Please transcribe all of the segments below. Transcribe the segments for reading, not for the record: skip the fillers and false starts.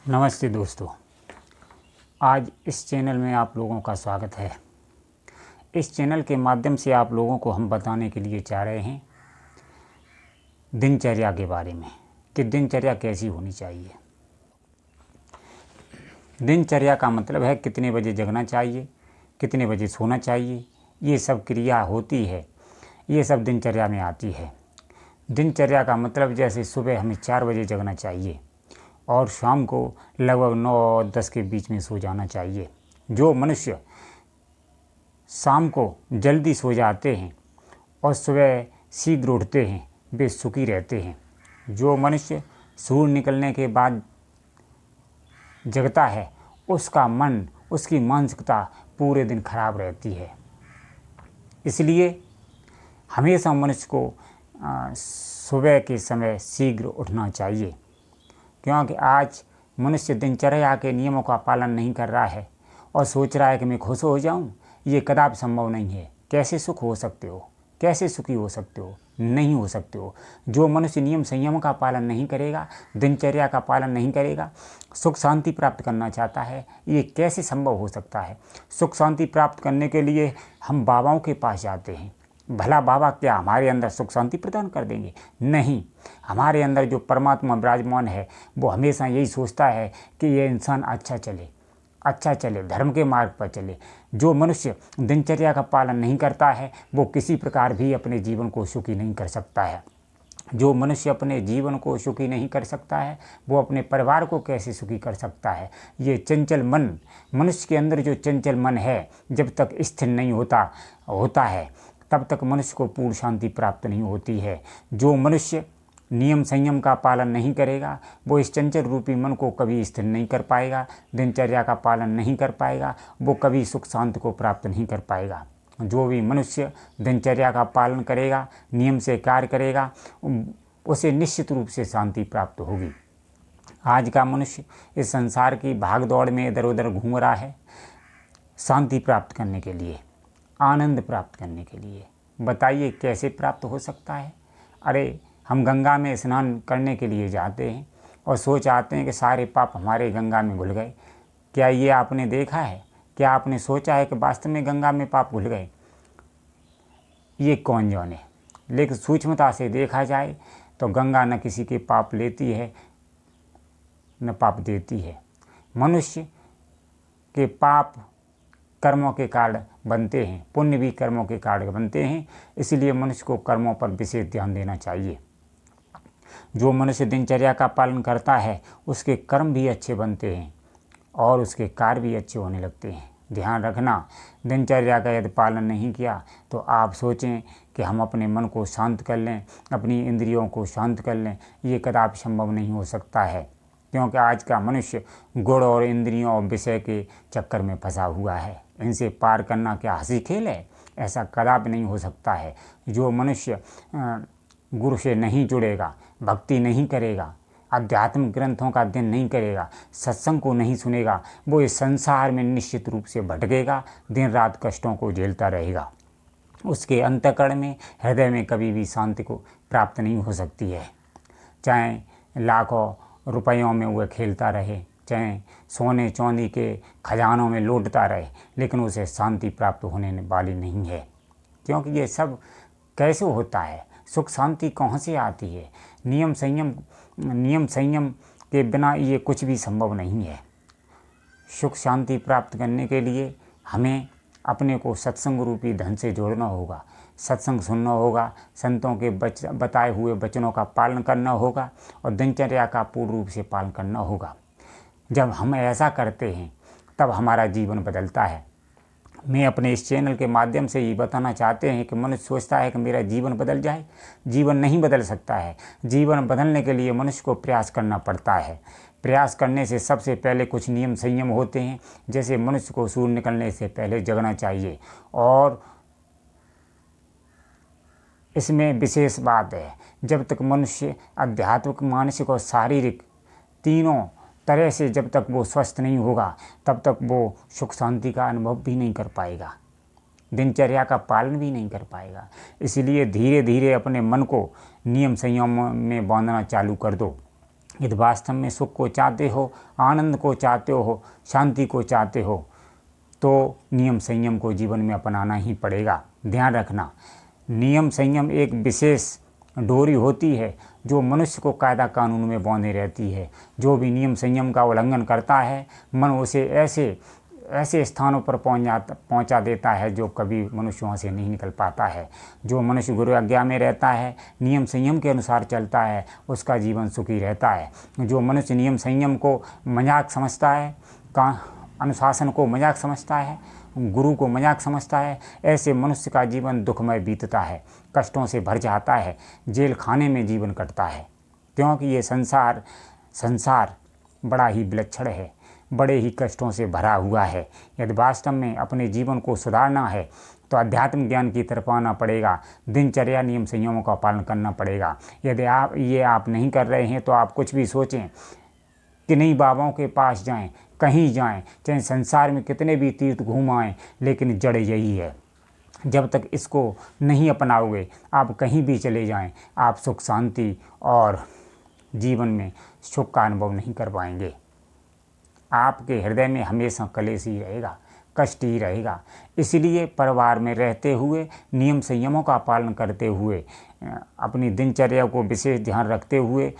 नमस्ते दोस्तों, आज इस चैनल में आप लोगों का स्वागत है। इस चैनल के माध्यम से आप लोगों को हम बताने के लिए चाह रहे हैं दिनचर्या के बारे में कि दिनचर्या कैसी होनी चाहिए। दिनचर्या का मतलब है कितने बजे जगना चाहिए, कितने बजे सोना चाहिए, ये सब क्रिया होती है, ये सब दिनचर्या में आती है। दिनचर्या का मतलब जैसे सुबह हमें 4 बजे जगना चाहिए और शाम को लगभग 9 और 10 के बीच में सो जाना चाहिए। जो मनुष्य शाम को जल्दी सो जाते हैं और सुबह शीघ्र उठते हैं वे सुखी रहते हैं। जो मनुष्य सूर्य निकलने के बाद जगता है उसका मन, उसकी मानसिकता पूरे दिन खराब रहती है। इसलिए हमेशा मनुष्य को सुबह के समय शीघ्र उठना चाहिए, क्योंकि आज मनुष्य दिनचर्या के नियमों का पालन नहीं कर रहा है और सोच रहा है कि मैं खुश हो जाऊं। ये कदापि संभव नहीं है। कैसे सुख हो सकते हो, कैसे सुखी हो सकते हो? नहीं हो सकते हो। जो मनुष्य नियम संयम का पालन नहीं करेगा, दिनचर्या का पालन नहीं करेगा, सुख शांति प्राप्त करना चाहता है, ये कैसे संभव हो सकता है? सुख शांति प्राप्त करने के लिए हम बाबाओं के पास जाते हैं। भला बाबा क्या हमारे अंदर सुख शांति प्रदान कर देंगे? नहीं। हमारे अंदर जो परमात्मा विराजमान है वो हमेशा यही सोचता है कि ये इंसान अच्छा चले, धर्म के मार्ग पर चले। जो मनुष्य दिनचर्या का पालन नहीं करता है वो किसी प्रकार भी अपने जीवन को सुखी नहीं कर सकता है। जो मनुष्य अपने जीवन को सुखी नहीं कर सकता है वो अपने परिवार को कैसे सुखी कर सकता है? ये चंचल मन, मनुष्य के अंदर जो चंचल मन है, जब तक स्थिर नहीं होता है तब तक मनुष्य को पूर्ण शांति प्राप्त नहीं होती है। जो मनुष्य नियम संयम का पालन नहीं करेगा वो इस चंचल रूपी मन को कभी स्थिर नहीं कर पाएगा, दिनचर्या का पालन नहीं कर पाएगा, वो कभी सुख शांति को प्राप्त नहीं कर पाएगा। जो भी मनुष्य दिनचर्या का पालन करेगा, नियम से कार्य करेगा, उसे निश्चित रूप से शांति प्राप्त होगी। आज का मनुष्य इस संसार की भाग दौड़ में इधर उधर घूम रहा है शांति प्राप्त करने के लिए, आनंद प्राप्त करने के लिए। बताइए कैसे प्राप्त हो सकता है? अरे हम गंगा में स्नान करने के लिए जाते हैं और सोच आते हैं कि सारे पाप हमारे गंगा में घुल गए। क्या ये आपने देखा है? क्या आपने सोचा है कि वास्तव में गंगा में पाप घुल गए? ये कौन जाने। लेकिन सूक्ष्मता से देखा जाए तो गंगा न किसी के पाप लेती है न पाप देती है। मनुष्य के पाप कर्मों के कारण बनते हैं, पुण्य भी कर्मों के कारण बनते हैं। इसलिए मनुष्य को कर्मों पर विशेष ध्यान देना चाहिए। जो मनुष्य दिनचर्या का पालन करता है उसके कर्म भी अच्छे बनते हैं और उसके कार्य भी अच्छे होने लगते हैं। ध्यान रखना, दिनचर्या का यदि पालन नहीं किया तो आप सोचें कि हम अपने मन को शांत कर लें, अपनी इंद्रियों को शांत कर लें, ये कदापि संभव नहीं हो सकता है। क्योंकि आज का मनुष्य गुण और इंद्रियों और विषय के चक्कर में फंसा हुआ है। इनसे पार करना क्या हंसी खेल है? ऐसा कदापि नहीं हो सकता है। जो मनुष्य गुरु से नहीं जुड़ेगा, भक्ति नहीं करेगा, आध्यात्मिक ग्रंथों का अध्ययन नहीं करेगा, सत्संग को नहीं सुनेगा, वो इस संसार में निश्चित रूप से भटकेगा, दिन रात कष्टों को झेलता रहेगा। उसके अंतःकरण में, हृदय में कभी भी शांति को प्राप्त नहीं हो सकती है। चाहे लाखों रुपयों में वह खेलता रहे, चाहे सोने चांदी के खजानों में लौटता रहे, लेकिन उसे शांति प्राप्त होने वाली नहीं है। क्योंकि ये सब कैसे होता है? सुख शांति कहाँ से आती है? नियम संयम के बिना ये कुछ भी संभव नहीं है। सुख शांति प्राप्त करने के लिए हमें अपने को सत्संग रूपी धन से जोड़ना होगा, सत्संग सुनना होगा, संतों के बताए हुए वचनों का पालन करना होगा और दिनचर्या का पूर्ण रूप से पालन करना होगा। जब हम ऐसा करते हैं तब हमारा जीवन बदलता है। मैं अपने इस चैनल के माध्यम से ये बताना चाहते हैं कि मनुष्य सोचता है कि मेरा जीवन बदल जाए। जीवन नहीं बदल सकता है। जीवन बदलने के लिए मनुष्य को प्रयास करना पड़ता है। प्रयास करने से सबसे पहले कुछ नियम संयम होते हैं। जैसे मनुष्य को सूर्य निकलने से पहले जगना चाहिए और इसमें विशेष बात है, जब तक मनुष्य आध्यात्मिक, मानसिक और शारीरिक तीनों तरह से जब तक वो स्वस्थ नहीं होगा तब तक वो सुख शांति का अनुभव भी नहीं कर पाएगा, दिनचर्या का पालन भी नहीं कर पाएगा। इसलिए धीरे धीरे अपने मन को नियम संयम में बांधना चालू कर दो। यदि वास्तव में सुख को चाहते हो, आनंद को चाहते हो, शांति को चाहते हो, तो नियम संयम को जीवन में अपनाना ही पड़ेगा। ध्यान रखना, नियम संयम एक विशेष डोरी होती है जो मनुष्य को कायदा कानून में बांधे रहती है। जो भी नियम संयम का उल्लंघन करता है, मन उसे ऐसे स्थानों पर पहुंचा देता है जो कभी मनुष्य वहाँ से नहीं निकल पाता है। जो मनुष्य गुरु आज्ञा में रहता है, नियम संयम के अनुसार चलता है, उसका जीवन सुखी रहता है। जो मनुष्य नियम संयम को मजाक समझता है, अनुशासन को मजाक समझता है, गुरु को मजाक समझता है, ऐसे मनुष्य का जीवन दुखमय बीतता है, कष्टों से भर जाता है, जेल खाने में जीवन कटता है। क्योंकि ये संसार बड़ा ही विलक्षण है, बड़े ही कष्टों से भरा हुआ है। यदि वास्तव में अपने जीवन को सुधारना है तो अध्यात्म ज्ञान की तरफ आना पड़ेगा, दिनचर्या नियम संयमों का पालन करना पड़ेगा। यदि आप नहीं कर रहे हैं तो आप कुछ भी सोचें कि नहीं बाबाओं के पास जाएं, कहीं जाएं, चाहे संसार में कितने भी तीर्थ घूम आएं, लेकिन जड़ यही है। जब तक इसको नहीं अपनाओगे, आप कहीं भी चले जाएं, आप सुख शांति और जीवन में सुख का अनुभव नहीं कर पाएंगे। आपके हृदय में हमेशा कलेश ही रहेगा, कष्ट ही रहेगा। इसलिए परिवार में रहते हुए, नियम संयमों का पालन करते हुए, अपनी दिनचर्या को विशेष ध्यान रखते हुए,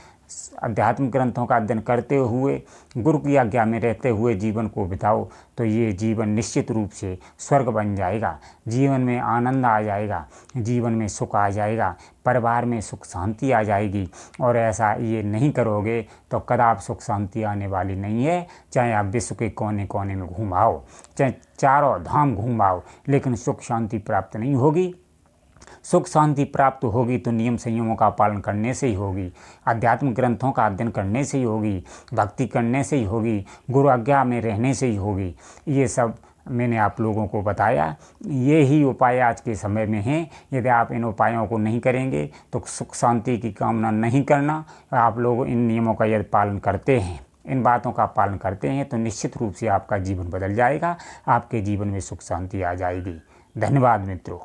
अध्यात्म ग्रंथों का अध्ययन करते हुए, गुरु की आज्ञा में रहते हुए जीवन को बिताओ तो ये जीवन निश्चित रूप से स्वर्ग बन जाएगा। जीवन में आनंद आ जाएगा, जीवन में सुख आ जाएगा, परिवार में सुख शांति आ जाएगी। और ऐसा ये नहीं करोगे तो कदाप सुख शांति आने वाली नहीं है। चाहे आप विश्व के कोने कोने में घूम आओ, चाहे चारों धाम घूम आओ, लेकिन सुख शांति प्राप्त नहीं होगी। सुख शांति प्राप्त होगी तो नियम संयमों का पालन करने से ही होगी, अध्यात्म ग्रंथों का अध्ययन करने से ही होगी, भक्ति करने से ही होगी, गुरु आज्ञा में रहने से ही होगी। ये सब मैंने आप लोगों को बताया। ये ही उपाय आज के समय में हैं। यदि आप इन उपायों को नहीं करेंगे तो सुख शांति की कामना नहीं करना। आप लोग इन नियमों का यदि पालन करते हैं, इन बातों का पालन करते हैं, तो निश्चित रूप से आपका जीवन बदल जाएगा, आपके जीवन में सुख शांति आ जाएगी। धन्यवाद मित्रों।